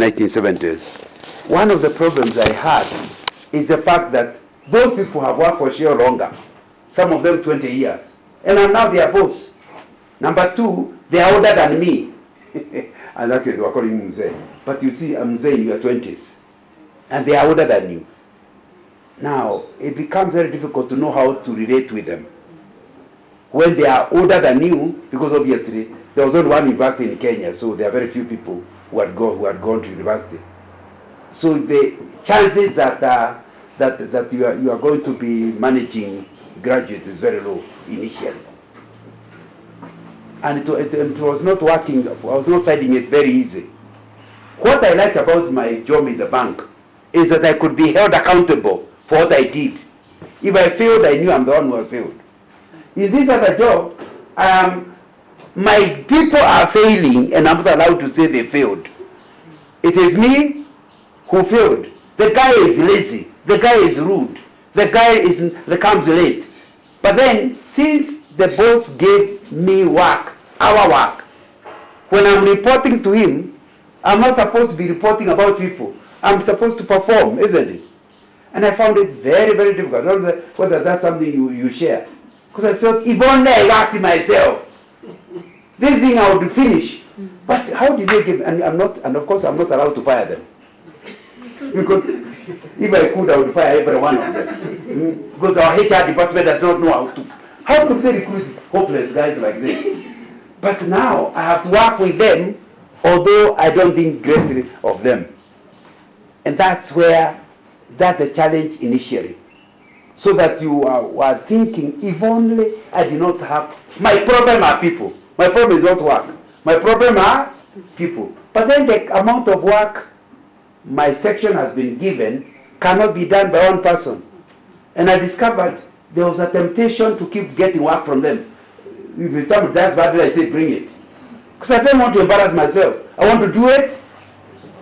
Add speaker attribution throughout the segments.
Speaker 1: 1970s. One of the problems I had is the fact that those people have worked for Shell longer, some of them 20 years, and I'm now their boss. Number two, they are older than me. And actually, they were calling me Mzee. But you see, I'm Mzee in your 20s, and they are older than you. Now, it becomes very difficult to know how to relate with them. When they are older than you, because obviously, there was only one university in Kenya, so there are very few people who had gone to university. So the chances that you are going to be managing graduates is very low initially. And it was not working. I was not finding it very easy. What I liked about my job in the bank is that I could be held accountable for what I did. If I failed, I knew I'm the one who had failed. In this other job, my people are failing, and I'm not allowed to say they failed. It is me who failed. The guy is lazy. The guy is rude. The guy comes late. But then, since the boss gave me work, our work, when I'm reporting to him, I'm not supposed to be reporting about people. I'm supposed to perform, isn't it? And I found it very, very difficult. I don't know whether that's something you share. Because I thought, if only I worked myself, this thing I would finish. But how did they give? And of course, I'm not allowed to fire them. Because if I could, I would fire every one of them. Because our HR department does not know how to. How could they recruit hopeless guys like this? But now I have to work with them, although I don't think greatly of them. And that's the challenge initially. So that you are thinking, if only I did not have, my problem are people. My problem is not work. My problem are people. But then the amount of work my section has been given cannot be done by one person. And I discovered there was a temptation to keep getting work from them. If somebody does badly, I say, bring it. Because I don't want to embarrass myself. I want to do it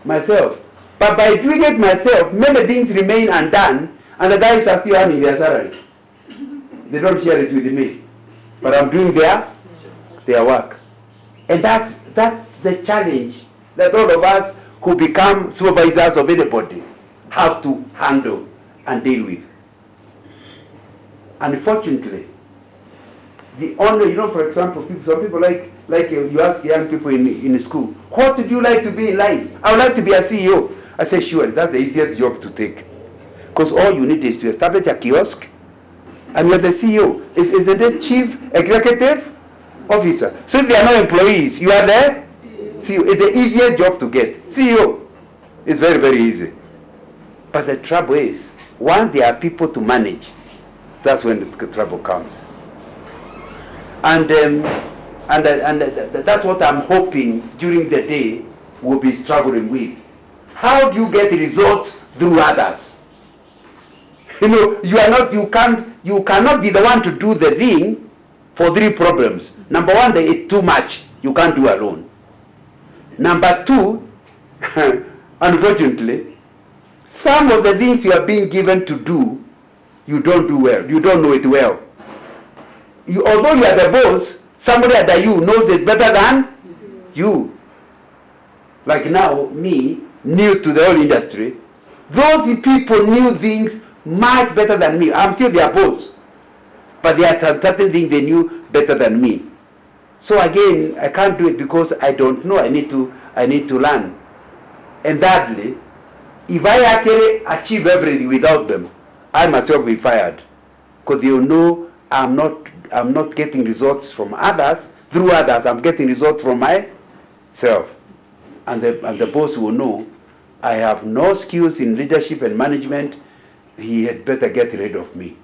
Speaker 1: myself. But by doing it myself, many things remain undone, and the guys are still earning their salary. They don't share it with me. But I'm doing their work. And that's the challenge that all of us who become supervisors of anybody have to handle and deal with. Unfortunately, the only, for example, some people like you ask young people in school, what would you like to be in life? I would like to be a CEO. I say, sure, that's the easiest job to take. Because all you need is to establish a kiosk, and you're the CEO. Is the chief executive officer. So if there are no employees, you are the CEO. It's the easiest job to get. CEO is very, very easy. But the trouble is, once there are people to manage, that's when the trouble comes. And that's what I'm hoping during the day we'll be struggling with. How do you get results through others? You cannot be the one to do the thing for three problems. Number one, it's too much. You can't do alone. Number two, unfortunately, some of the things you are being given to do, you don't do well. You don't know it well. Although you are the boss, somebody under you knows it better than you. Like now, me, new to the whole industry, those people knew things much better than me. I'm still their boss. But there are certain things they knew better than me. So again, I can't do it because I don't know. I need to learn. And thirdly, if I actually achieve everything without them, I myself will be fired. Because they'll know I'm not getting results from others, through others, I'm getting results from myself. And the boss will know I have no skills in leadership and management, he had better get rid of me.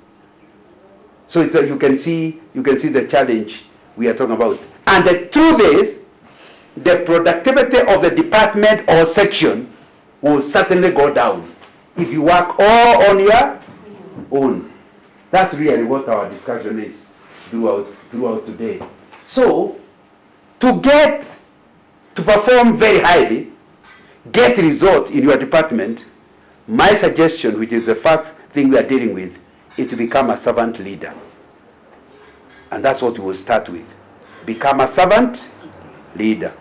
Speaker 1: So you can see the challenge we are talking about. And the truth is, the productivity of the department or section will certainly go down if you work all on your own. That's really what our discussion is throughout today. So, to perform very highly, get results in your department, my suggestion, which is the first thing we are dealing with, is to become a servant leader. And that's what we will start with. Become a servant leader.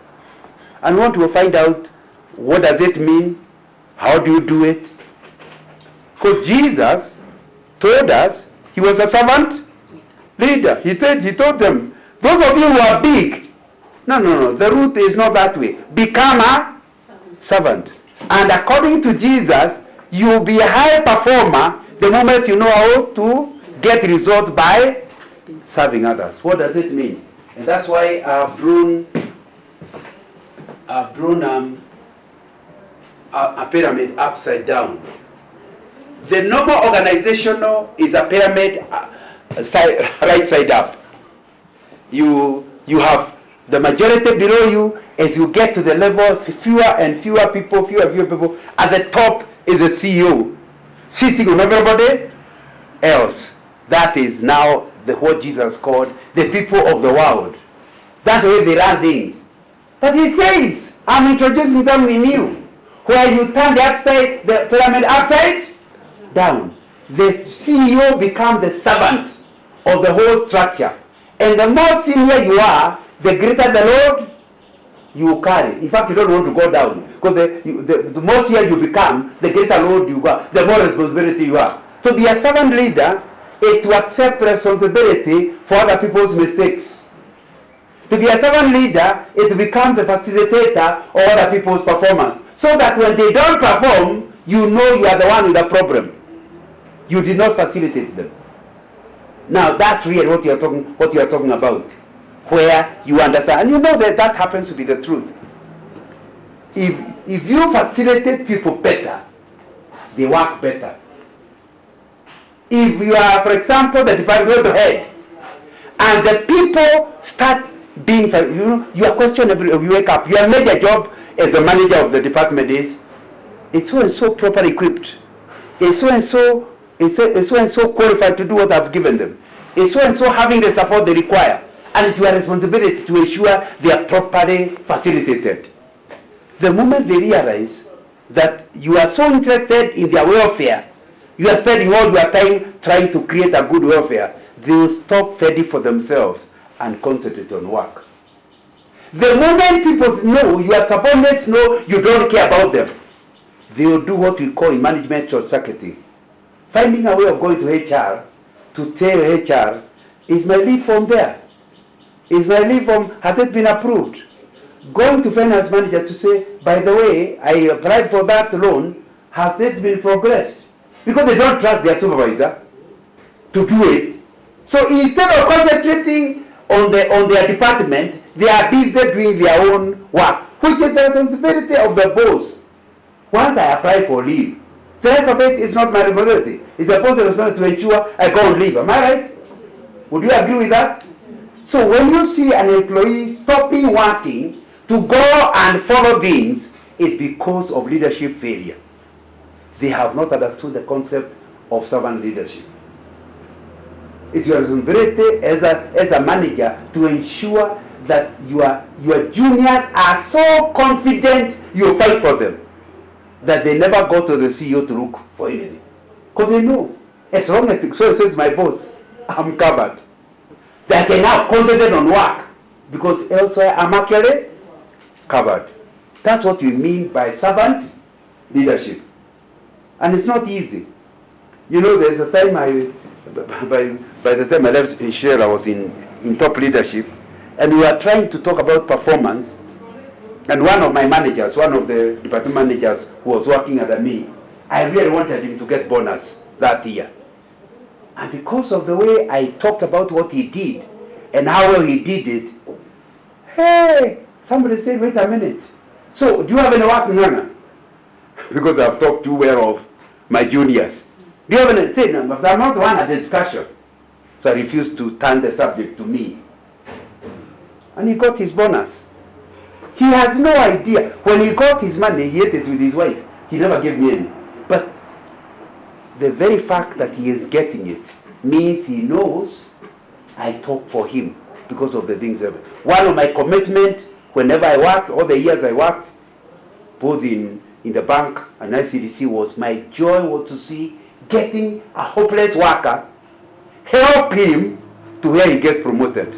Speaker 1: And what we will find out What does it mean? How do you do it? Because Jesus told us he was a servant leader. He told them, those of you who are big, no, the route is not that way. Become a servant. And according to Jesus, you will be a high performer the moment you know how to get results by serving others. What does it mean? And that's why I've drawn a pyramid upside down. The normal organizational is a pyramid right side up. You have the majority below you. As you get to the level, fewer and fewer people. At the top is the CEO, sitting on everybody else. That is now what Jesus called the people of the world. That's the way they run things. But he says, I'm introducing something new, where you turn the pyramid upside down. The CEO becomes the servant of the whole structure. And the more senior you are, the greater the load you carry. In fact, you don't want to go down. Because the more senior you become, the greater load you got, the more responsibility you have. To be a servant leader is to accept responsibility for other people's mistakes. To be a servant leader is to become the facilitator of other people's performance. So that when they don't perform, you know you are the one with the problem. You did not facilitate them. Now that's really what you are talking about. Where you understand. And you know that happens to be the truth. If you facilitate people better, they work better. If you are, for example, the department head, and the people start being, you are questioned every you wake up. Your major job as the manager of the department is so and so properly equipped. Is so and so qualified to do what I've given them. Is so and so having the support they require. And it's your responsibility to ensure they are properly facilitated. The moment they realize that you are so interested in their welfare, you are spending all your time trying to create a good welfare, they will stop fending for themselves and concentrate on work. The moment people know, your subordinates know you don't care about them, they will do what we call in management short-circuiting. Finding a way of going to HR to tell HR, is my leave from there? Is my leave from, has it been approved? Going to finance manager to say, by the way, I applied for that loan, has it been progressed? Because they don't trust their supervisor to do it. So instead of concentrating on their department, they are busy doing their own work, which is the responsibility of the boss. Once I apply for leave, the rest of it is not my responsibility. It's supposed to ensure I go on leave. Am I right? Would you agree with that? So when you see an employee stopping working to go and follow things, it's because of leadership failure. They have not understood the concept of servant leadership. It's your responsibility as a manager to ensure that your juniors are so confident you fight for them that they never go to the CEO to look for anything. Because they know, as long as it's my boss, I'm covered. They can now concentrate on work because elsewhere I'm actually covered. That's what we mean by servant leadership. And it's not easy. You know, there's a time by the time I left Shell, I was in top leadership, and we were trying to talk about performance. And one of my managers, one of the department managers who was working under me, I really wanted him to get bonus that year. And because of the way I talked about what he did and how well he did it, hey, somebody said, wait a minute. So, do you have any work? No. Because I've talked too well of my juniors. Do you have any? Say, no, but I'm not the one at the discussion. So I refused to turn the subject to me. And he got his bonus. He has no idea. When he got his money, he ate it with his wife. He never gave me any. But the very fact that he is getting it means he knows I talk for him because of the things. One of my commitments, whenever I worked, all the years I worked, both in the bank and ICDC, was my joy was to see getting a hopeless worker, help him to where he gets promoted.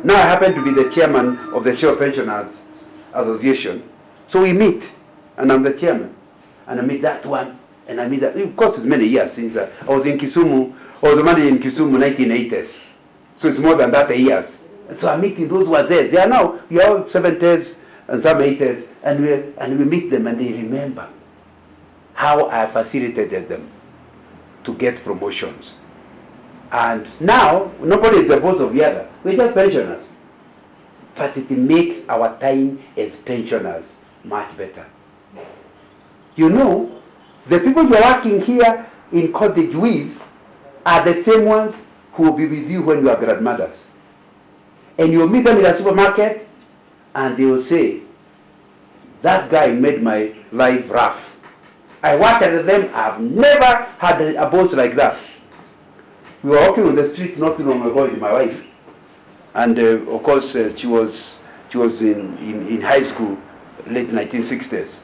Speaker 1: Now I happen to be the chairman of the Shell Pensioners Association. So we meet and I'm the chairman. And I meet that one, and I meet that. Of course, it's many years since I was in Kisumu. I was the manager in Kisumu 1980s. So it's more than that years. And so I'm meeting those wazés. They are now, we are all 70s and some 80s, and we meet them and they remember how I facilitated them to get promotions. And now, nobody is the boss of the other. We're just pensioners. But it makes our time as pensioners much better. You know, the people you're working here in cottage with are the same ones who will be with you when you are grandmothers. And you'll meet them in a supermarket and they will say, that guy made my life rough. I worked at them, I've never had a boss like that. We were walking on the street not too long ago with my wife. And of course, she was in high school, late 1960s.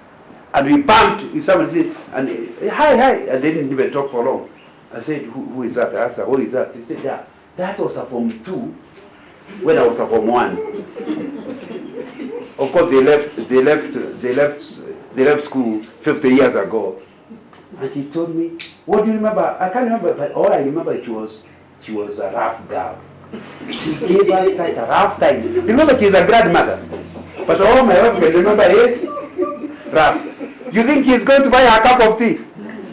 Speaker 1: And we bumped with somebody, and hi, and they didn't even talk for long. I said, who is that? I asked her, what is that? He said, yeah, that was a Form 2 when I was a Form 1. Of course, they left school 50 years ago. And she told me, what do you remember? I can't remember, but all I remember she was a rough girl. She gave us such a rough time. Remember, she's a grandmother. But all my wife can remember is rough. You think he's going to buy her a cup of tea?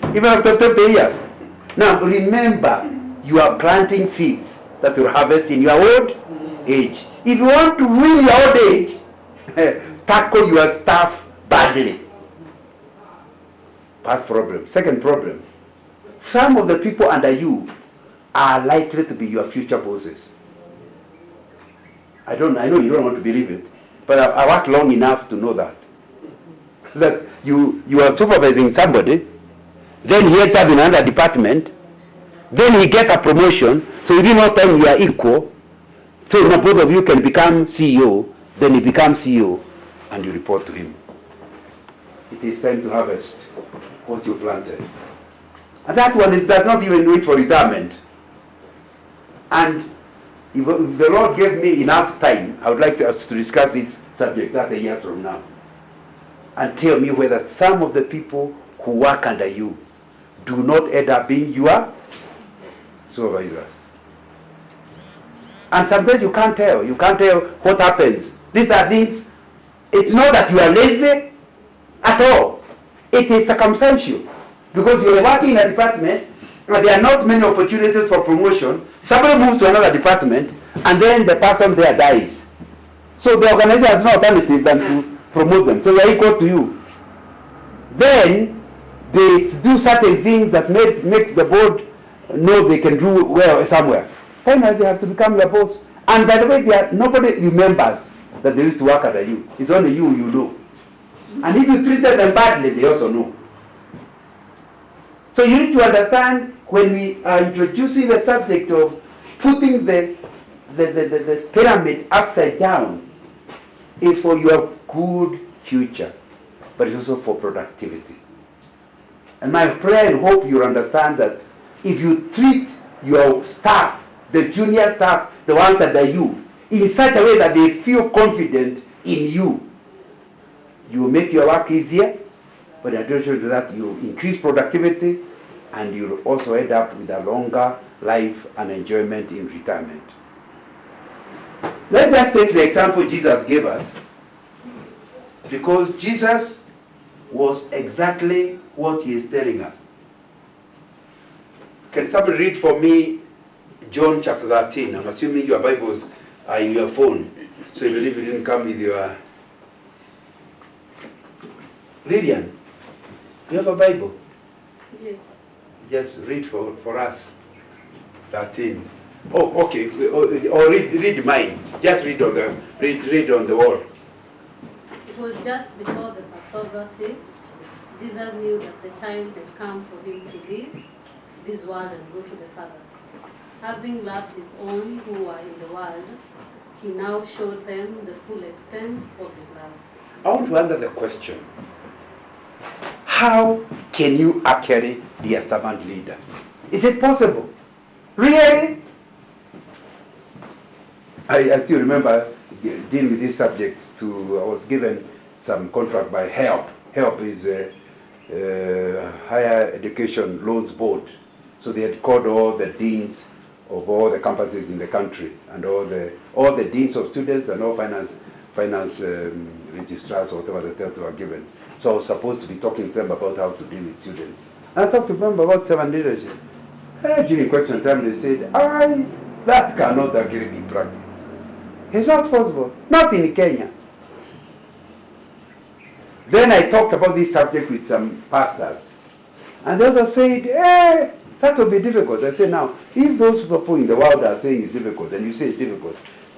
Speaker 1: Even after 50 years. Now, remember, you are planting seeds that will harvest in your old age. If you want to win your old age, tackle your stuff badly. First problem. Second problem. Some of the people under you are likely to be your future bosses. I know you don't want to believe it, but I worked long enough to know that. That you are supervising somebody, then he ends up in another department, then he gets a promotion, so within no time you are equal, so now both of you can become CEO, then he becomes CEO, and you report to him. It is time to harvest what you planted. And that one does not even wait for retirement. And if the Lord gave me enough time, I would like to discuss this subject 30 years from now. And tell me whether some of the people who work under you do not end up being your supervisors. And sometimes you can't tell. You can't tell what happens. These are things. It's not that you are lazy at all. It is circumstantial. Because you are working in a department and there are not many opportunities for promotion. Somebody moves to another department and then the person there dies. So the organization has no alternative than to promote them. So they are equal to you. Then they do certain things that makes the board know they can do well somewhere. Finally they have to become your boss. And by the way, nobody remembers that they used to work under you. It's only you know. And if you treated them badly, they also know. So you need to understand when we are introducing the subject of putting the pyramid upside down, is for your good future, but it's also for productivity. And my prayer and hope you understand that if you treat your staff, the junior staff, the ones that are you, in such a way that they feel confident in you, you will make your work easier, but in addition to that, you increase productivity, and you'll also end up with a longer life and enjoyment in retirement. Let's just take the example Jesus gave us, because Jesus was exactly what he is telling us. Can somebody read for me John chapter 13? I'm assuming your Bibles are in your phone, so I believe you didn't come with your... Lydian, you have a Bible?
Speaker 2: Yes.
Speaker 1: Just read for us 13. Oh, okay. Or read mine. Just read on the wall.
Speaker 2: It was just before the Passover feast. Jesus knew that the time had come for him to leave this world and go to the Father. Having loved his own who were in the world, he now showed them the full extent of his love.
Speaker 1: I want to answer the question. How can you actually be a servant leader? Is it possible? Really? I still remember dealing with these subjects I was given some contract by HELP help is Higher Education Loans Board. So they had called all the deans of all the campuses in the country and all the deans of students and all finance registrars or whatever the titles were given. So I was supposed to be talking to them about how to deal with students. And I talked to them about servant leadership. And during question time they said, that cannot actually be practiced. It's not possible. Not in Kenya. Then I talked about this subject with some pastors. And the others said, that will be difficult. I said, now, if those people in the world are saying it's difficult, and you say it's difficult,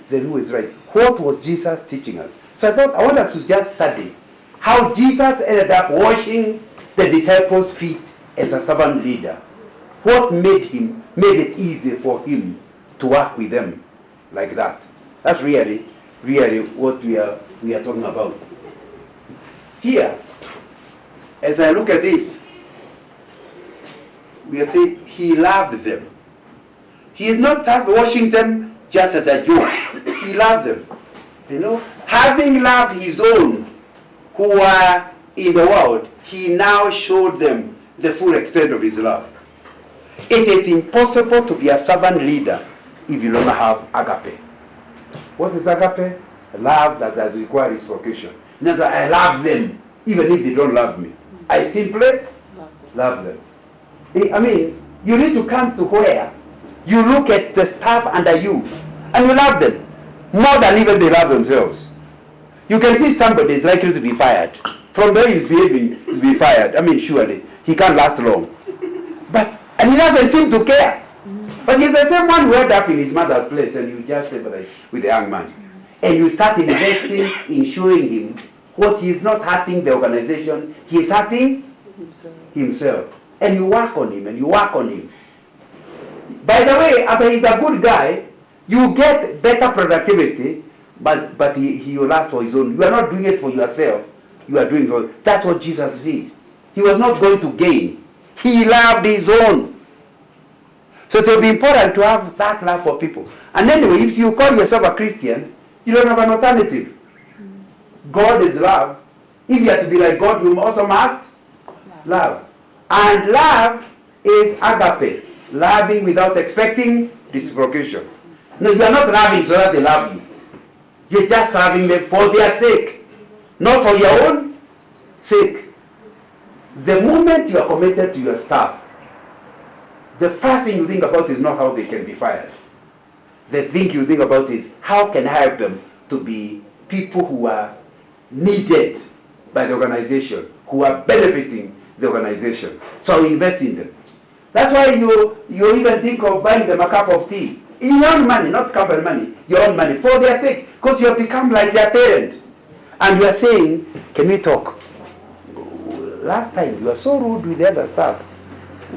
Speaker 1: then who is right? What was Jesus teaching us? So I thought I want us to just study how Jesus ended up washing the disciples' feet as a servant leader. What made it easy for him to work with them like that? That's really what we are talking about. Here, as I look at this, we are saying he loved them. He is not washing them just as a joke. He loved them. You know, having loved his own who are in the world, he now showed them the full extent of his love. It is impossible to be a servant leader if you don't have agape. What is agape? Love that requires reciprocation. In other words, I love them even if they don't love me. I simply love them. I mean, you need to come to where you look at the staff under you and you love them more than even they love themselves. You can see somebody is likely to be fired. From the way he's behaving, to be fired. I mean, surely, he can't last long. And he doesn't seem to care. But he's the same one who ended up in his mother's place, and you just sympathize with the young man. And you start investing in showing him what he is not hurting the organization, he is hurting himself. And you work on him, and you work on him. By the way, after he's a good guy, you get better productivity, but he will ask for his own. You are not doing it for yourself. You are doing it for... That's what Jesus did. He was not going to gain. He loved his own. So it will be important to have that love for people. And anyway, if you call yourself a Christian, you don't have an alternative. God is love. If you have to be like God, you also must love. And love is agape. Loving without expecting reciprocation. No, you are not loving so that they love you. You're just loving them for their sake. Not for your own sake. The moment you are committed to your staff, the first thing you think about is not how they can be fired. The thing you think about is how can I help them to be people who are needed by the organization, who are benefiting the organization. So I invest in them. That's why you even think of buying them a cup of tea. In your own money, not company money, your own money, for their sake. Because you have become like their parent. And you are saying, can we talk? Last time you were so rude with the other staff.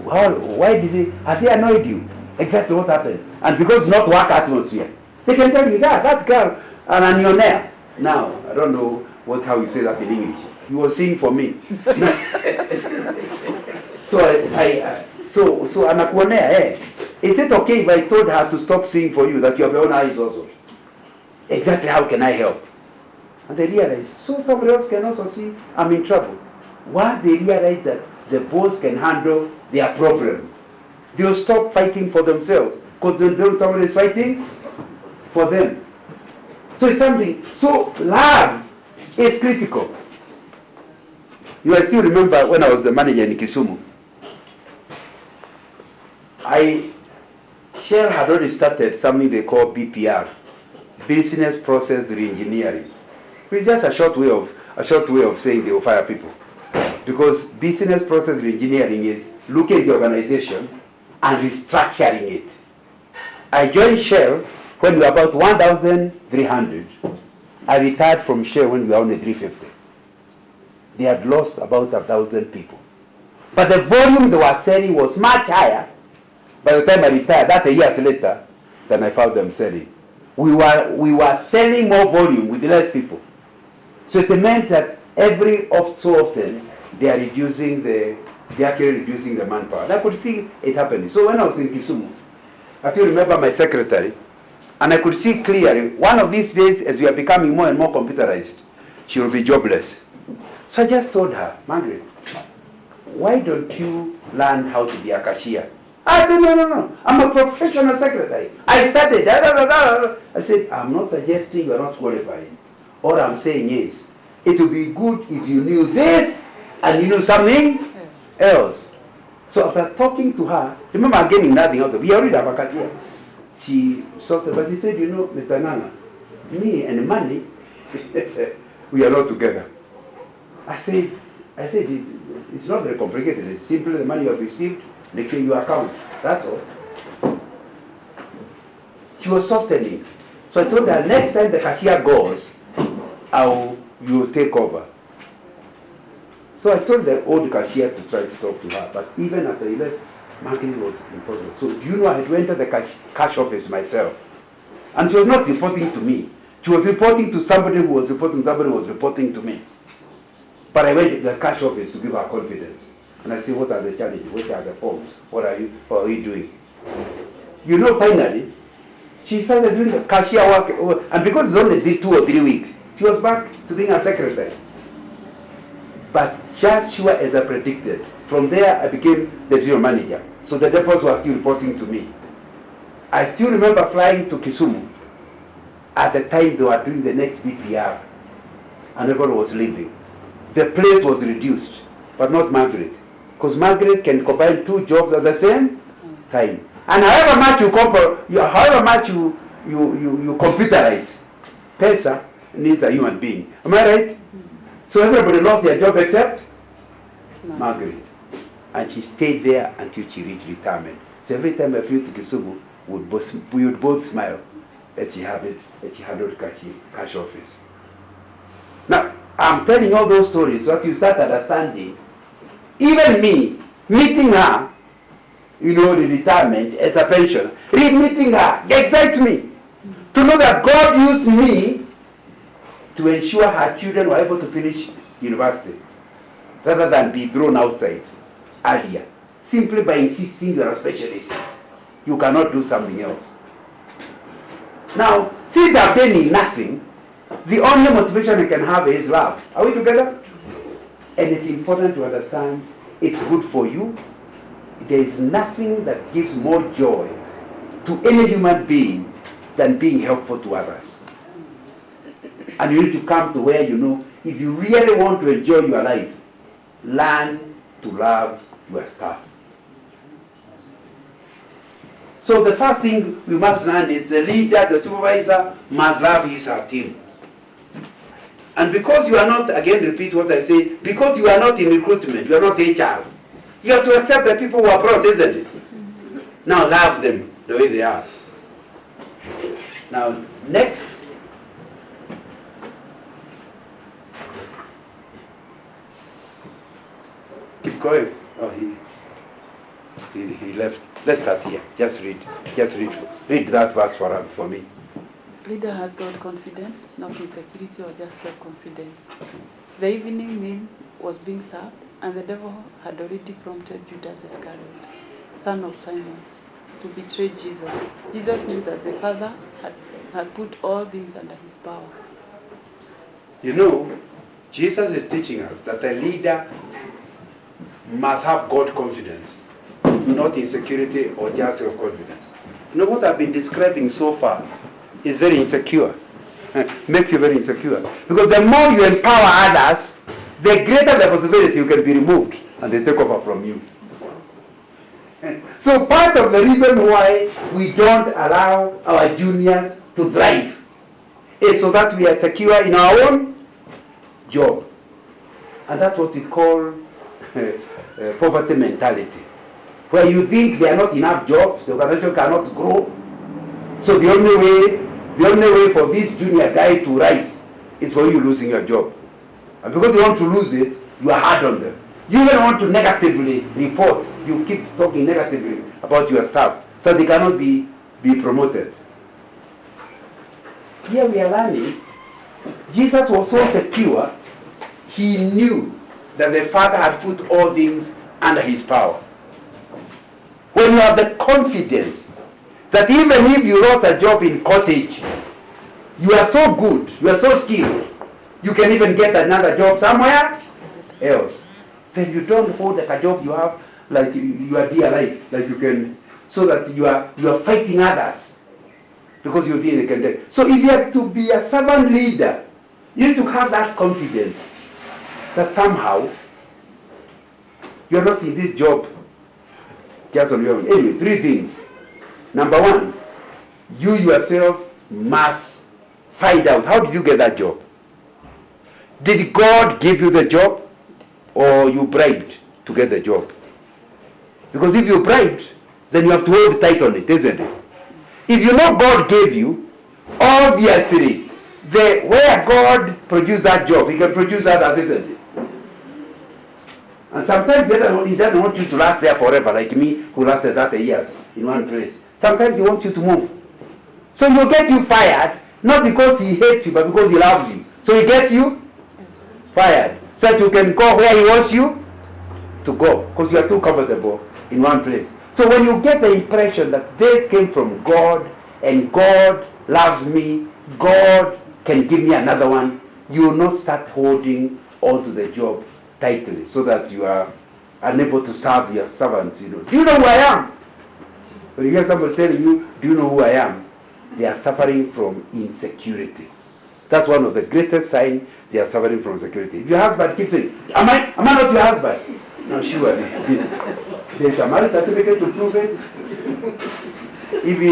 Speaker 1: Why have they annoyed you? Exactly what happened. And because it's not work atmosphere. They can tell you that girl, an anionaire. Now, I don't know how you say that in English. You were singing for me. So anakuonea, is it okay if I told her to stop singing for you, that you have your own eyes also? Exactly how can I help? And they realize, so somebody else can also see I'm in trouble. Once they realize that the boss can handle their problem, they'll stop fighting for themselves, because they know somebody is fighting for them. So it's something. So love is critical. I still remember when I was the manager in Kisumu, Shell had already started something they call BPR, Business Process Reengineering. It's just a short way of saying they will fire people. Because business process reengineering is looking at the organization and restructuring it. I joined Shell when we were about 1,300. I retired from Shell when we were only 350. They had lost about 1,000 people. But the volume they were selling was much higher by the time I retired, that's a year later, than I found them selling. We were selling more volume with less people. So it meant that so often they are actually reducing the manpower. And I could see it happening. So when I was in Kisumu, I still remember my secretary, and I could see clearly, one of these days, as we are becoming more and more computerized, she will be jobless. So I just told her, Margaret, why don't you learn how to be a cashier? I said, no. I'm a professional secretary. I studied. I said, I'm not suggesting you're not qualified. All I'm saying is, it would be good if you knew this and you knew something else. So after talking to her, remember I'm getting nothing out of it. We already have a cashier. She stopped, but she said, Mr. Nana, me and the money, we are not together. I said, it's not very complicated. It's simply the money you have received, they clear your account. That's all. She was softening. So I told her, next time the cashier goes, you will take over. So I told the old cashier to try to talk to her, but even after he left, Margaret was impossible. So do you know, I had to enter the cash office myself. And she was not reporting to me. She was reporting to somebody who was reporting, somebody who was reporting to me. But I went to the cash office to give her confidence. And I said, what are the challenges? What are the forms? What are you doing? Finally, she started doing the cashier work. And because it's only 2 or 3 weeks, she was back to being a secretary. But just sure as I predicted, from there I became the general manager. So the depots were still reporting to me. I still remember flying to Kisumu. At the time they were doing the next BPR. And everyone was leaving. The place was reduced, but not Margaret. Because Margaret can combine 2 jobs at the same time. And however much you computerize, PESA needs a human being. Am I right? So everybody lost their job except Margaret. And she stayed there until she reached retirement. So every time I flew to Kisumu, we would both smile that she handled cash office. Now, I'm telling all those stories so that you start understanding. Even me, meeting her, the retirement as a pensioner, meeting her excites me. To know that God used me to ensure her children were able to finish university, rather than be thrown outside earlier, simply by insisting you are a specialist. You cannot do something else. Now, since I've done nothing, the only motivation I can have is love. Are we together? And it's important to understand it's good for you. There is nothing that gives more joy to any human being than being helpful to others. And you need to come to where if you really want to enjoy your life, learn to love your staff. So the first thing we must learn is the leader, the supervisor, must love his team. And because you are not, again repeat what I say, because you are not in recruitment, you are not HR, you have to accept the people who are brought, isn't it? Now love them the way they are. Now next, keep going. Oh, he left. Let's start here. Just read that verse for me.
Speaker 3: Leader has God confidence, not insecurity or just self-confidence. The evening meal was being served, and the devil had already prompted Judas Iscariot, son of Simon, to betray Jesus. Jesus knew that the Father had put all things under his power.
Speaker 1: Jesus is teaching us that the leader must have God confidence, not insecurity or just self-confidence. What I've been describing so far is very insecure. Makes you very insecure. Because the more you empower others, the greater the possibility you can be removed and they take over from you. So part of the reason why we don't allow our juniors to thrive is so that we are secure in our own job. And that's what we call poverty mentality. Where you think there are not enough jobs, the organization cannot grow. So the only way for this junior guy to rise is for you losing your job. And because you want to lose it, you are hard on them. You even want to negatively report. You keep talking negatively about your staff, so they cannot be promoted. Here we are learning, Jesus was so secure, he knew that the Father had put all things under his power. When you have the confidence that even if you lost a job in cottage, you are so good, you are so skilled, you can even get another job somewhere else, then you don't hold like a job you have like you are dear life, like you can, so that you are fighting others because you think they can take. So if you have to be a servant leader, you need to have that confidence that somehow you're not in this job just on your own. Anyway, 3 things. Number 1, you yourself must find out, how did you get that job? Did God give you the job, or you bribed to get the job? Because if you bribed, then you have to hold tight on it, isn't it? If you know God gave you, obviously, where God produced that job, He can produce others, isn't it? And sometimes He doesn't want you to last there forever, like me, who lasted 30 years in one place. Sometimes He wants you to move. So He'll get you fired, not because He hates you, but because He loves you. So He gets you fired, so that you can go where He wants you to go, because you are too comfortable in one place. So when you get the impression that this came from God, and God loves me, God can give me another one, you will not start holding on to the job tightly, so that you are unable to serve your servants. Do you know who I am? When you hear somebody telling you, do you know who I am? They are suffering from insecurity. That's one of the greatest signs they are suffering from insecurity. If your husband keeps saying, am I not your husband? No, sure. There's a marriage certificate to prove it. If he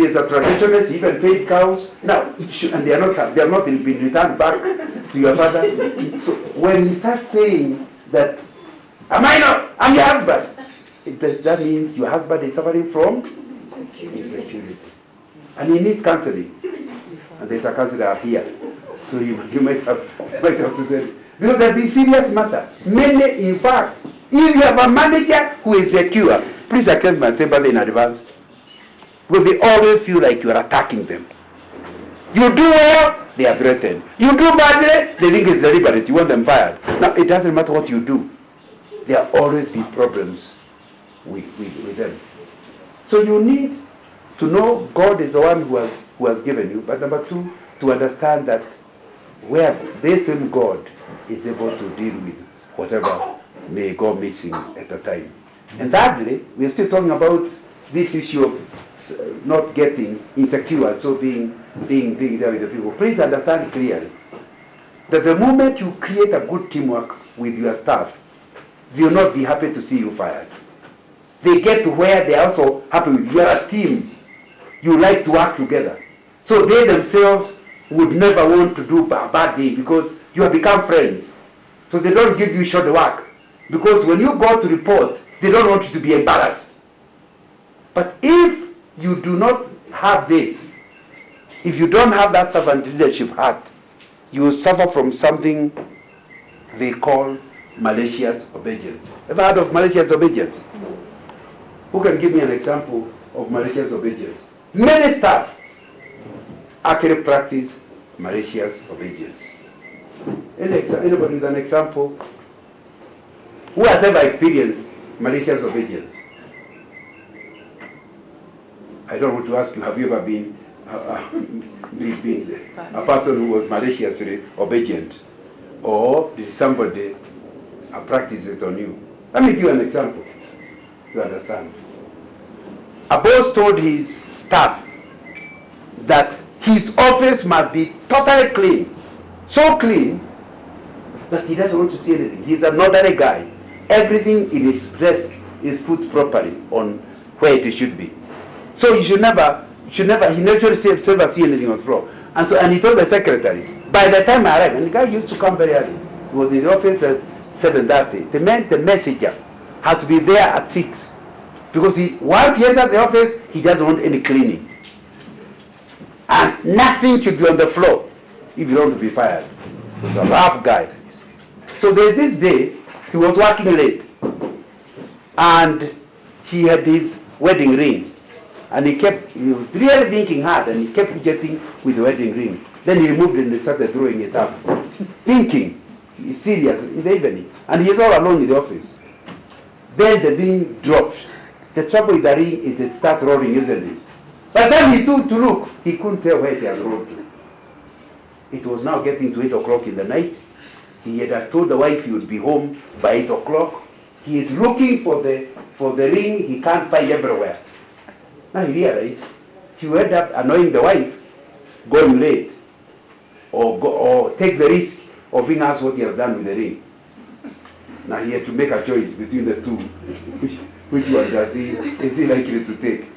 Speaker 1: is a traditionalist, he even paid cows. Now, and they are not been returned back to your father. So when he starts saying that, am I not? I'm your husband. That means your husband is suffering from insecurity. And he needs counseling. And there's a counselor here. So you might have to say, because there's a serious matter. Many, in fact, if you have a manager who is secure, please accept my sympathy in advance. Because they always feel like you are attacking them. You do well, they are threatened. You do badly, they think it's deliberate. You want them fired. Now, it doesn't matter what you do. There will always be problems with them. So you need to know God is the one who has given you. But number 2, to understand that where this same God is able to deal with whatever may go missing at the time. And thirdly, we're still talking about this issue of not getting insecure, so being there with the people. Please understand clearly that the moment you create a good teamwork with your staff, they will not be happy to see you fired. They get to where they are also happy with you. You are a team. You like to work together. So they themselves would never want to do a bad thing because you have become friends. So they don't give you short work. Because when you go to report, they don't want you to be embarrassed. But if you do not have this, if you don't have that servant leadership heart, you will suffer from something they call malicious obedience. Ever heard of malicious obedience? Who can give me an example of malicious obedience? Many staff actually practice malicious obedience. Anybody with an example? Who has ever experienced malicious obedience? I don't want to ask you, have you ever been a person who was maliciously obedient? Or did somebody practice it on you? Let me give you an example. You understand? A boss told his staff that his office must be totally clean. So clean that he doesn't want to see anything. He's an ordinary guy. Everything in his desk is put properly on where it should be. So he never see anything on the floor. And he told the secretary, by the time I arrived, and the guy used to come very early. He was in the office at 7:30. The messenger had to be there at 6. Because once he enters the office, he doesn't want any cleaning. And nothing should be on the floor if you don't want to be fired. He's a rough guy. So there's this day, he was working late. And he had his wedding ring. And he was really thinking hard, and he kept fidgeting with the wedding ring. Then he removed it and started throwing it up. Thinking, he's serious in the evening. And he's all alone in the office. Then the thing dropped. The trouble with the ring is it starts rolling, isn't it? By the time he took to look, he couldn't tell where it had rolled to. It was now getting to 8 o'clock in the night. He had told the wife he would be home by 8 o'clock. He is looking for the ring he can't find everywhere. Now he realized he would end up annoying the wife, going late, or take the risk of being asked what he has done with the ring. Now he had to make a choice between the two. Which one is he likely to take?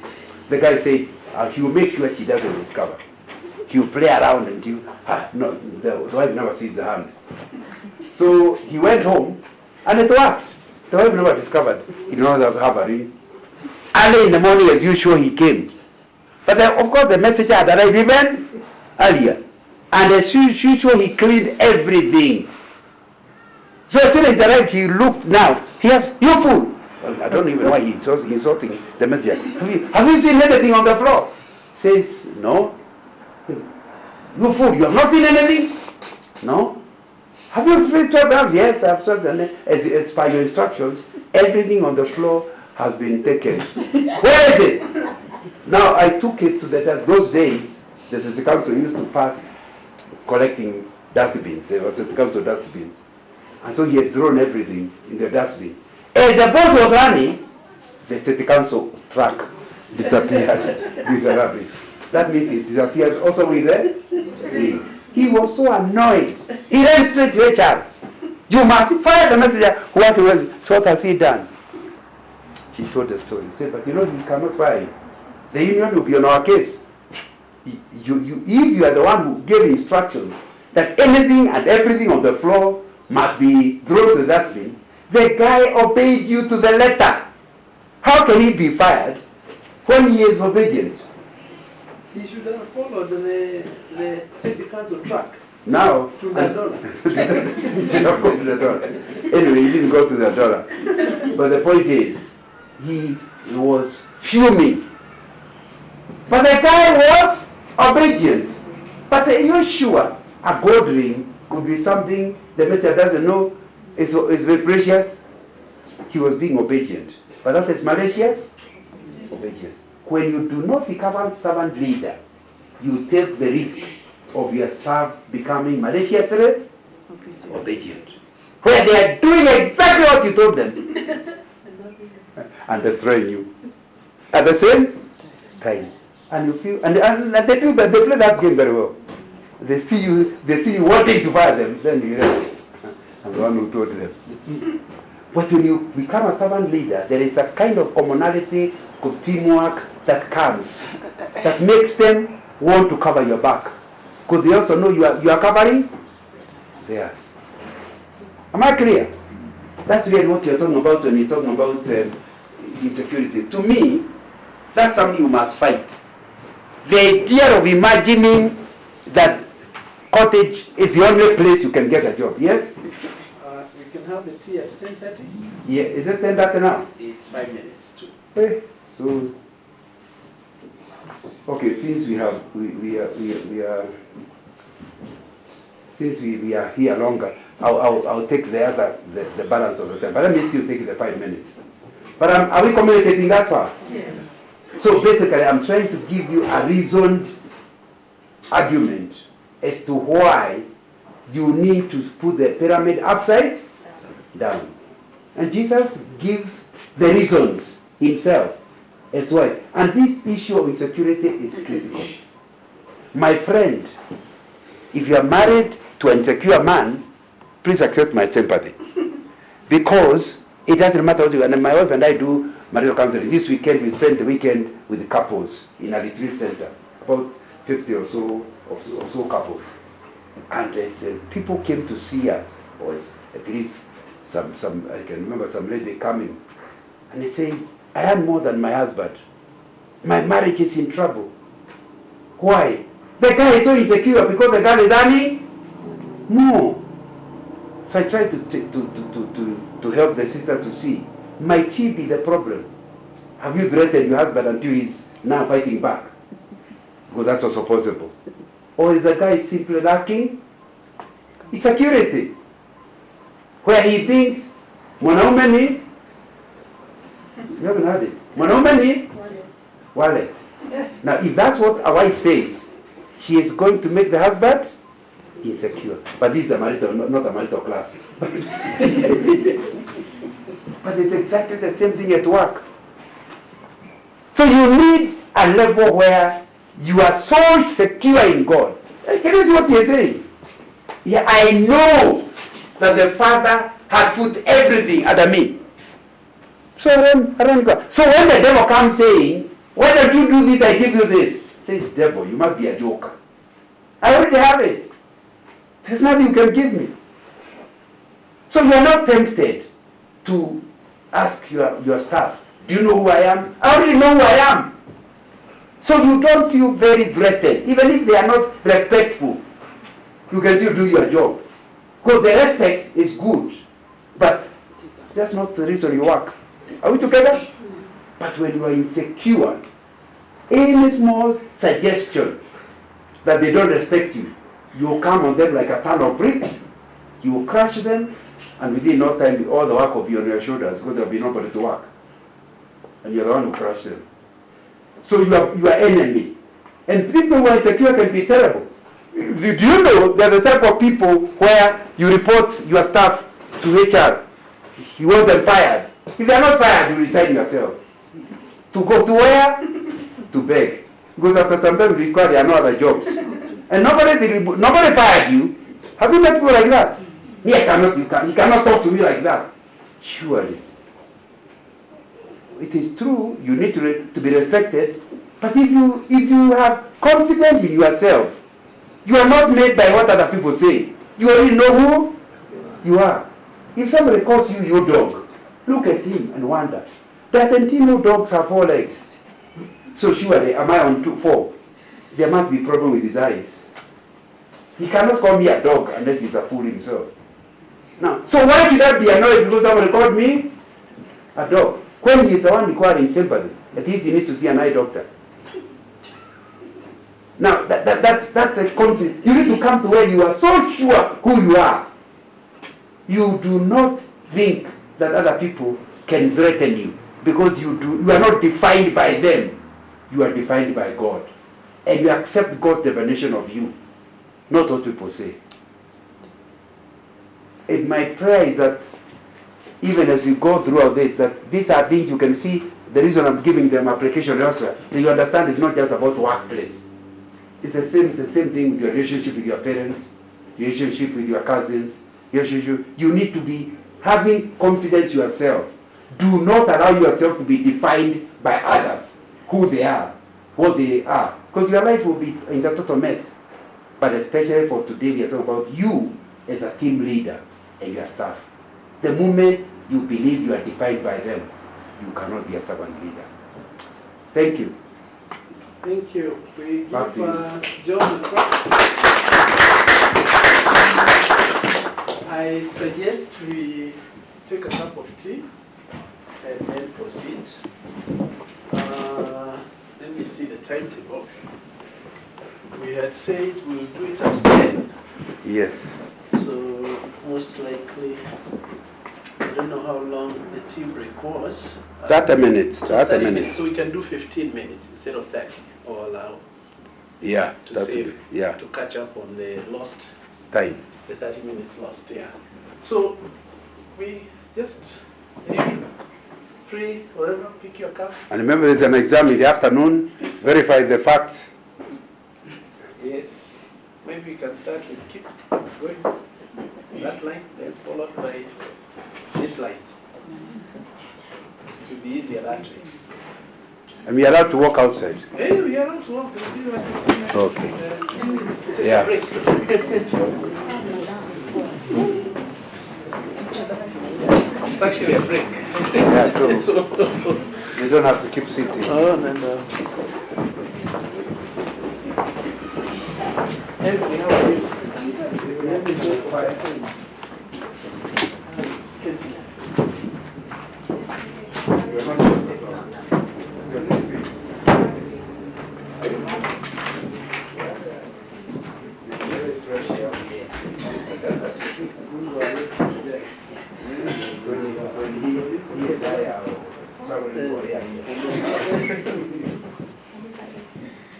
Speaker 1: The guy said, he will make sure she doesn't discover. He will play around until the wife never sees the hand. So he went home, and it worked. The wife never discovered he did not have a ring. Early in the morning, as usual, he came. But of course, the messenger had arrived even earlier. And as usual, he cleaned everything. So as soon as he arrived, he looked now. He has, you fool! Well, I don't even know why he's insulting the messenger. Have you seen anything on the floor? Says, no. You fool, you have not seen anything? No. Have you prayed 12 hours? Yes, I've served as per your instructions. Everything on the floor has been taken. Where is it? Now I took it to those days, the city council used to pass collecting dustbins. There was a council dustbins. And so he had thrown everything in the dustbin. As the boat was running, the city council truck disappeared with the rubbish. That means it disappears also with the ring. He was so annoyed. He ran straight to HR. You must fire the messenger. So what has he done? She told the story. He said, but you know, you cannot fire him. The union will be on our case. If you are the one who gave instructions that anything and everything on the floor must be thrown to the dustbin, the guy obeyed you to the letter. How can he be fired when he is obedient?
Speaker 4: He should have followed the city council track.
Speaker 1: Now,
Speaker 4: to the dollar.
Speaker 1: He should have gone to the dollar. Anyway, he didn't go to the dollar. But the point is, he was fuming. But the guy was obedient. But are you sure a gold ring could be something the messenger doesn't know is very precious? He was being obedient. But that is malicious? Obedience. When you do not become a servant leader, you take the risk of your staff becoming maliciously obedient. Where they are doing exactly what you told them. And destroying you. At the same time. And you feel, and they play that game very well. They see you wanting to fire them, then you realize, I'm the one who told them. But when you become a servant leader, there is a kind of commonality, of teamwork that comes, that makes them want to cover your back. Because they also know you are covering theirs. Am I clear? That's really what you're talking about when you're talking about insecurity. To me, that's something you must fight. The idea of imagining that cottage is the only place you can get a job, yes?
Speaker 4: We can have the tea at 10:30.
Speaker 1: Yeah, is it 10:30 now?
Speaker 4: It's 5 minutes too.
Speaker 1: So, okay, since we are here longer, I'll take the balance of the time. But let me still take the 5 minutes. But are we communicating that far?
Speaker 2: Yes.
Speaker 1: So basically, I'm trying to give you a reasoned argument as to why you need to put the pyramid upside down. And Jesus gives the reasons himself as why. And this issue of insecurity is critical. My friend, if you are married to an insecure man, please accept my sympathy. Because it doesn't matter what you do. And my wife and I do marital counseling. This weekend we spent the weekend with the couples in a retreat center. About 50 or so couples. And as people came to see us, or at least some I can remember some lady coming, and they say, I am more than my husband. My marriage is in trouble. Why? The guy is so insecure because the girl is earning more. So I tried to help the sister to see, might she be the problem? Have you threatened your husband until he's now fighting back? Because that's also possible. Or is the guy simply lacking insecurity? Where he thinks, mwanaume ni, you haven't heard it, mwanaume ni wallet. Now if that's what a wife says, she is going to make the husband insecure. But this is a marital, not a marital class. But it's exactly the same thing at work. So you need a level where you are so secure in God. Can you see what he is saying? Yeah, I know that the Father had put everything under me. So I don't go. So when the devil comes saying, why don't you do this, I give you this. Say, devil, you must be a joker. I already have it. There's nothing you can give me. So you are not tempted to ask your staff, do you know who I am? I already know who I am. So you don't feel very threatened. Even if they are not respectful, you can still do your job. Because the respect is good. But that's not the reason you work. Are we together? But when you are insecure, any small suggestion that they don't respect you, you come on them like a ton of bricks, you crush them, and within no time all the work will be on your shoulders because there will be nobody to work. And you're the one who crushed them. So you are enemy. And people who are insecure can be terrible. Do you know there are the type of people where you report your staff to HR, you want them fired. If they are not fired, you resign yourself. To go to where? To beg. Because after some time you require there are no other jobs. And nobody fired you. Have you met people like that? Me, you cannot talk to me like that. Surely. It is true, you need to be respected, but if you have confidence in yourself, you are not made by what other people say. You already know who you are. If somebody calls you your dog, look at him and wonder, doesn't he know dogs have 4 legs? So surely, am I on 4? There must be a problem with his eyes. He cannot call me a dog unless he's a fool himself. Now, so why should I be annoyed because somebody called me a dog? When he's the one requiring sympathy, at least he needs to see an eye doctor. Now, that's the conflict. You need to come to where you are so sure who you are. You do not think that other people can threaten you because you are not defined by them. You are defined by God. And you accept God's definition of you, not what people say. And my prayer is that even as you go through all this, that these are things you can see, the reason I'm giving them application elsewhere, that you understand it's not just about workplace. It's the same thing with your relationship with your parents, relationship with your cousins, you need to be having confidence yourself. Do not allow yourself to be defined by others, who they are, what they are. Because your life will be in a total mess. But especially for today, we are talking about you as a team leader and your staff. The moment you believe you are defined by them, you cannot be a servant leader. Thank you.
Speaker 4: Thank you. We give John the floor. I suggest we take a cup of tea and then proceed. Let me see the timetable. We had said we'll do it at 10.
Speaker 1: Yes.
Speaker 4: So most likely, I don't know how long the tea break was.
Speaker 1: 30 minutes.
Speaker 4: 30 minutes. So we can do 15 minutes instead of 30, or allow to save, to catch up on the lost
Speaker 1: time.
Speaker 4: The 30 minutes lost, yeah. So we just free, whatever, pick your cup.
Speaker 1: And remember there's an exam in the afternoon, verify the facts.
Speaker 4: Yes. Maybe you can start with keep going that line, then followed by this line. It will be easier that way.
Speaker 1: And we are allowed to walk outside.
Speaker 4: Hey, we are allowed to walk.
Speaker 1: Okay.
Speaker 4: Take
Speaker 1: Yeah.
Speaker 4: a break. It's actually a break.
Speaker 1: Yeah, so
Speaker 4: So,
Speaker 1: you don't have to keep sitting.
Speaker 4: oh, no. Everything, how are you? Let me go quiet. Sketchy. How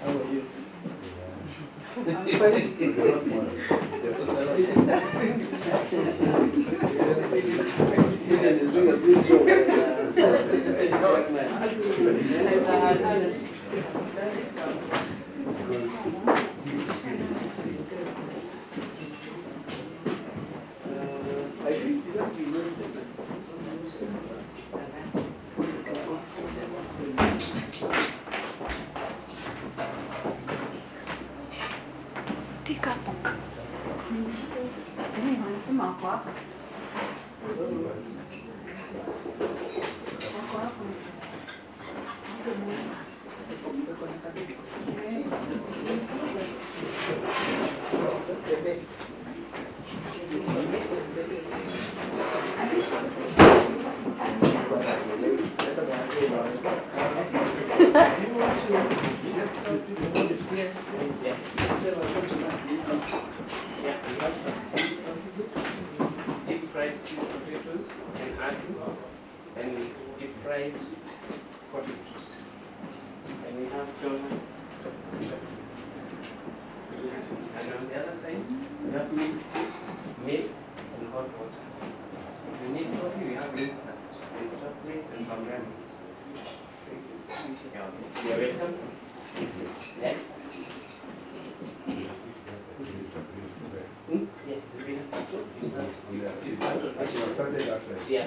Speaker 4: are you? is doing a good job. I think because you know deep fried sweet potatoes and onions, and deep fried potatoes. And we have donuts. And on the other side, we have mixed milk and hot water. If you need coffee, we have instant and chocolate and some lemons. You are welcome. Yes. Yeah. Yeah.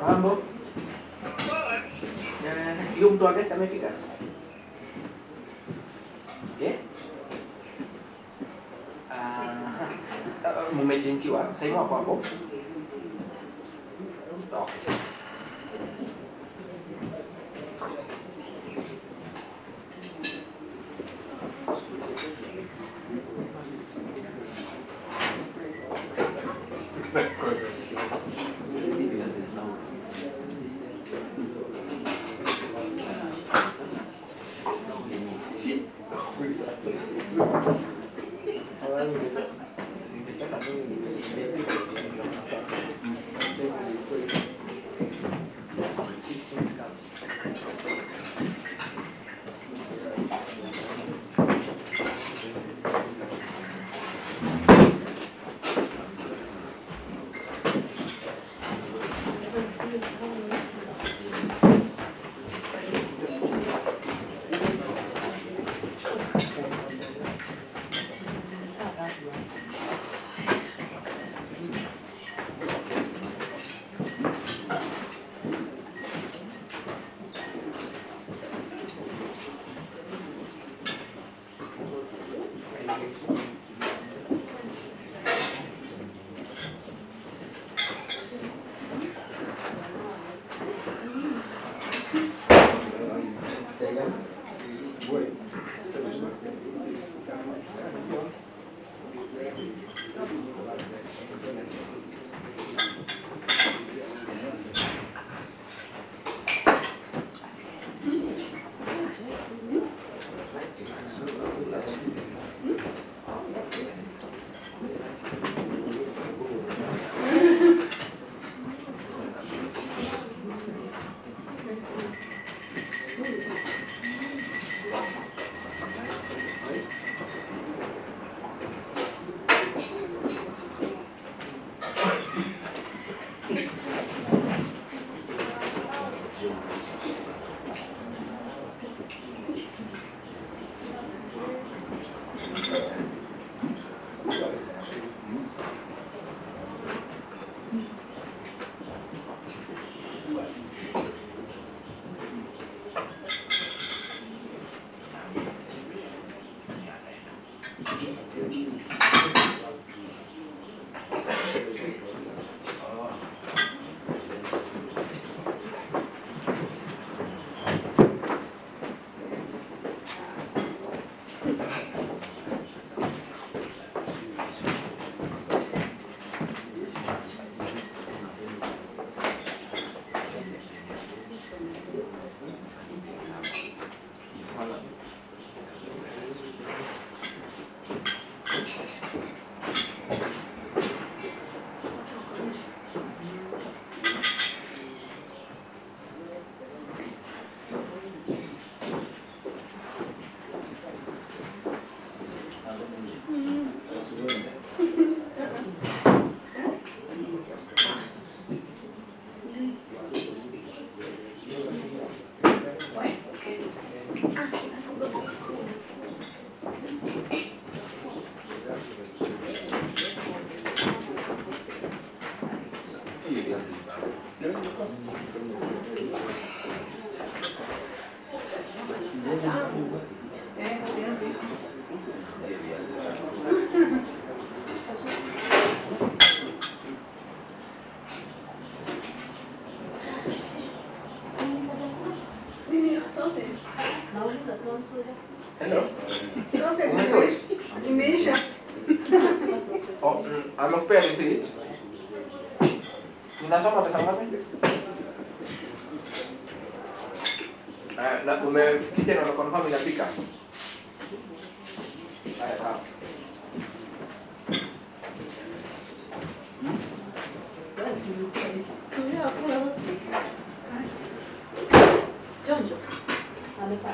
Speaker 4: Mambo. Yung mtu wake amefika? Eh? Mumechenjiwa, sasa hapo hapo. Okay.
Speaker 5: Imeisha.
Speaker 6: Amekupea receipt. Ninasoma pesa ngapi? Na umekija na confirm inafika. Haya sawa.
Speaker 2: Jonjo. Amepa.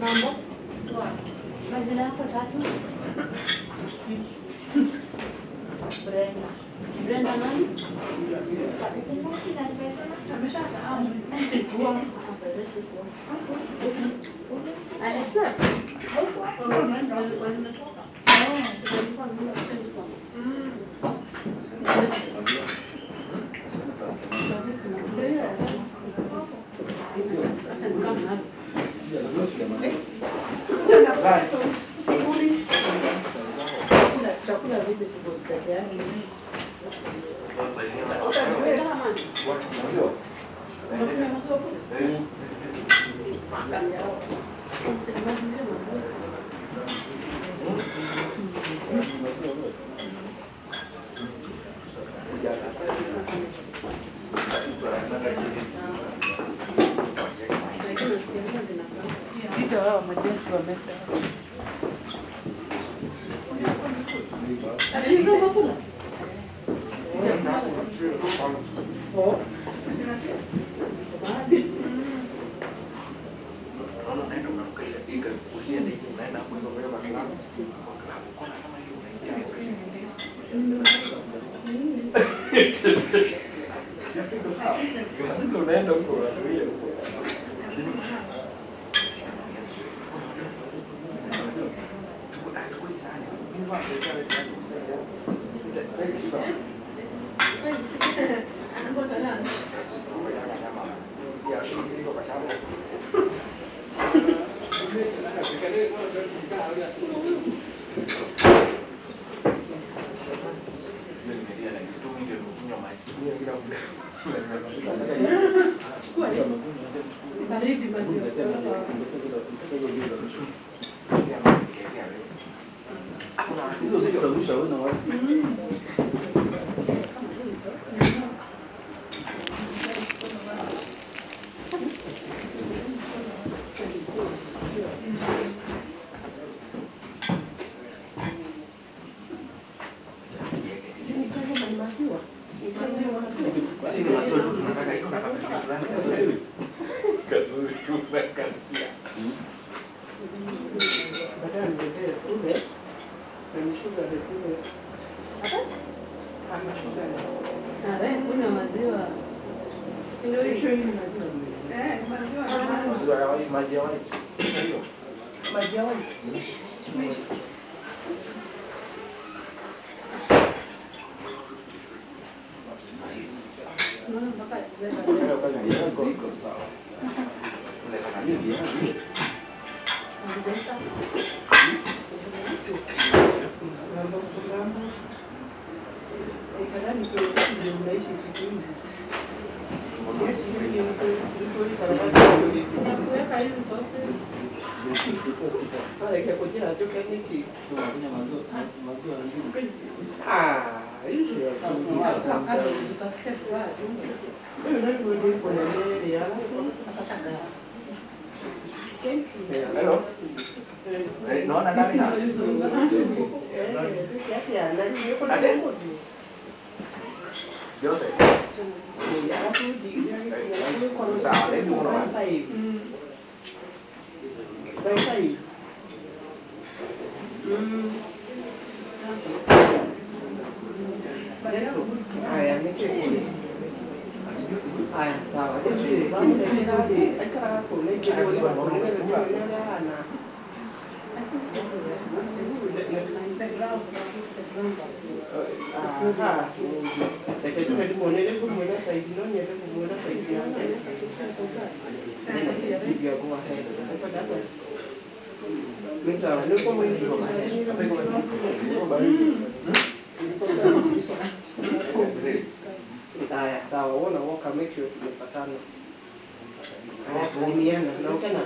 Speaker 2: Mambo? Majina yako tatu? Brenda. Brenda nani? Ameshasahau. Sikuwa. Alikuwa.
Speaker 3: Hizo hao majenzi wameenda.
Speaker 6: Unaenda huko unatulia huko. Hizo zitarusha wewe na watu.
Speaker 2: Kuna maziwa. Ndio hiyo ni maziwa.
Speaker 6: Maji ya white.
Speaker 2: Maji ya white.
Speaker 6: Ziko sawa. Unataka nini viazi? Hello. Naona ndani na. Jose. Sawa, leo unaona. Haya, nikikuli. Haya, sawa. Vamos a empezar de acá con leche de haya, sawa. Wona woka make sure tumepatana. Salimiana na ukana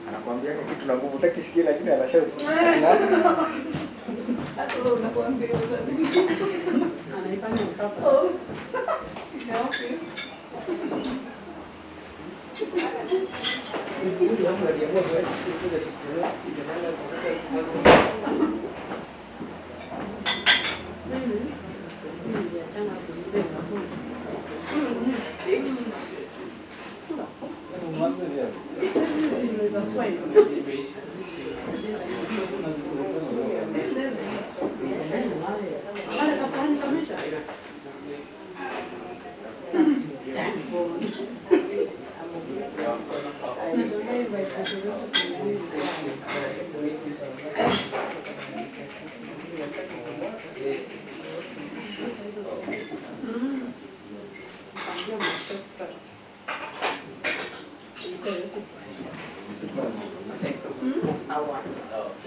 Speaker 6: anakuambia kitu na nguvu takisikia lakini anashauti.
Speaker 2: Anaifanya mpaka.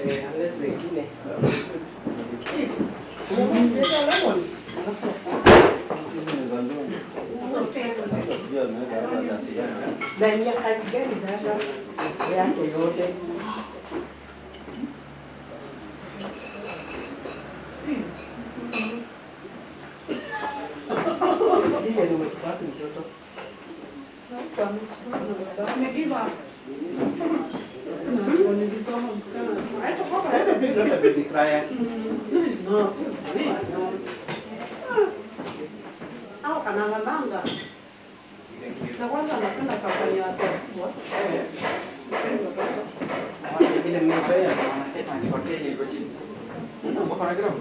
Speaker 6: Unless wengine. Unamwambia lemon. Ndani ya kazi gani sasa yake yote? Ndiye ni wapi mtoto? Amegiva. Nilisoma msichana. Not a baby crier. No. Au analalanga. Na kwanza anapenda kampani yake. Ile mmezoea wanasema ni hoteli iko chini. Uko kwa gramu.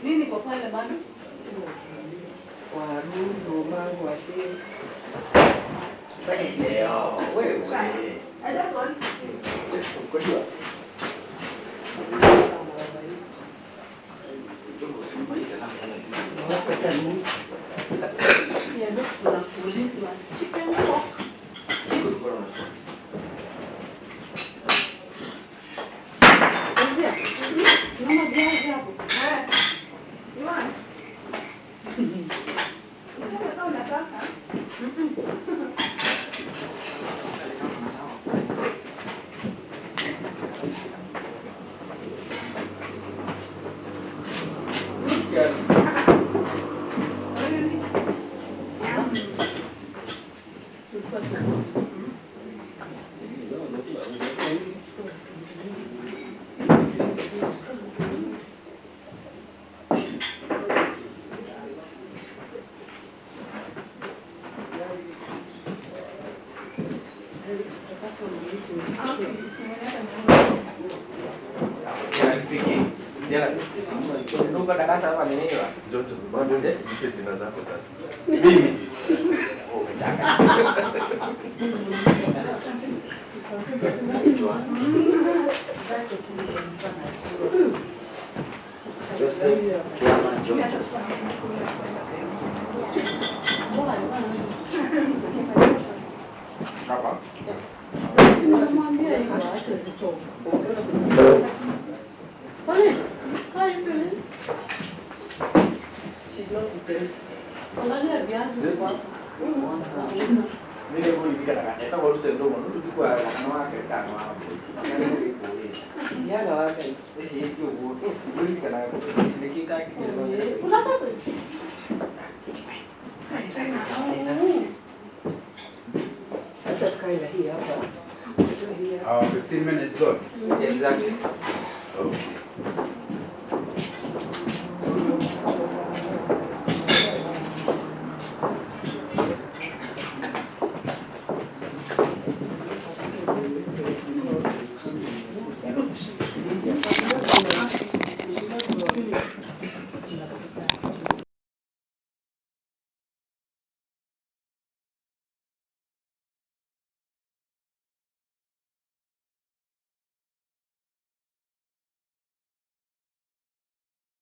Speaker 6: Nini kwa pale bado? Warundo mangu washe.
Speaker 1: Leo wewe. Kujua.
Speaker 6: Chairman George.
Speaker 2: Unamwambia hivyo acha zisome. Kwani? How you feeling?
Speaker 6: She's not sitting.
Speaker 2: Angalia viatu kwa.
Speaker 6: Mimi ndio nilipika hata kwa ruhusa ndogo ndio tulikuwa na wake tano hapo. Yana wake hiyo huo. Nilipika na nikitaka kidogo.
Speaker 2: Unataka?
Speaker 6: Acha tukae na hii hapa.
Speaker 1: 15 minutes gone.
Speaker 6: Exactly.
Speaker 1: Okay.